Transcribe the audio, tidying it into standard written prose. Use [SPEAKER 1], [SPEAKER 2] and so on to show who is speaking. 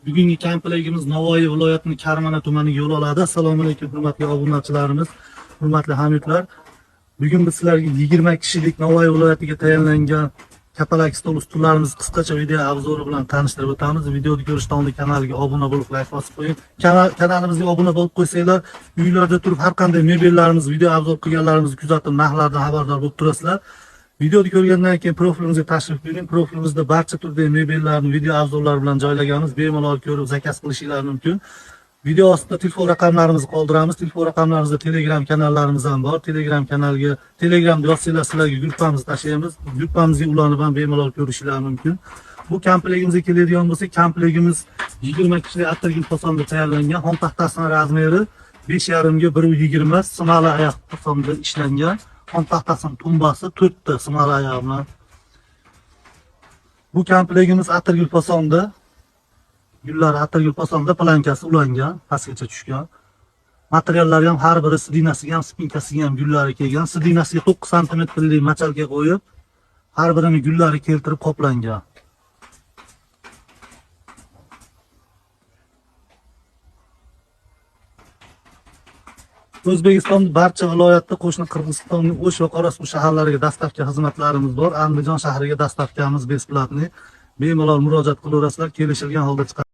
[SPEAKER 1] Bugungi kompleksimiz Navoiy viloyatining Karmana tumaniga yo'l oladi. Assalomu alaykum hurmatli obunachilarimiz, hurmatli hamyurtlar. Bugun biz sizlarga 20 kishilik Navoiy viloyatiga tayinlangan kapalak stol ustunlarimiz qisqacha video obzori bilan tanishtirib o'tamiz. Videoni ko'rishdan oldin kanalga obuna bo'lib, like bosib qo'ying. Kanalimizga obuna bo'lib qo'ysanglar, uylarda turib har qanday mebellarimiz, video obzor qilganlarimizni kuzatib, narxlardan xabardor bo'lib turasizlar. Videoni ko'rgandan keyin profilimizga tashrif buyuring. Profilimizda barcha turdagi mebellarni video obzorlar bilan joylaganmiz. Bemalol ko'rib zakaz qilishingiz mumkin. Video ostida telefon raqamlarimizni qoldiramiz. Telefon raqamlarimizda Telegram kanallarimiz ham bor. Telegram kanalga, Telegramda yozsanglar sizlarga gruppamizni tashlaymiz. Gruppamizga ulanib ham bemalol ko'rishingiz mumkin. Bu kompleksimizga keladigan bo'lsak, kompleksimiz 20 kishilik atirgul fasonda tayyorlangan. Xom taxtasining razmeri 5,5 ga 1,20 simali oyoq fasonda ishlangan. Xom taxtasining tumbasi 4 ta simali oyoq bilan. Bu kompleksimiz atirgul fasonda. Gullar atirgul fasonda plankasi ulangan, pastgacha tushgan. Materiallari ham har biri sidinasiga ham, spinkasiga ham gullari kelgan. Sidinasiga 9 sm machalga qo'yib, har birini gullari keltirib qoplangan. O'zbekistonning barcha viloyatda, qo'shni Qirg'izistonning O'sh va Qorasuv shaharlariga dastavka xizmatlarimiz bor. Andijon shahriga dastavkamiz besplatniy. Bemalol murojaat qilaverasizlar, kelishilgan holda chiqadi.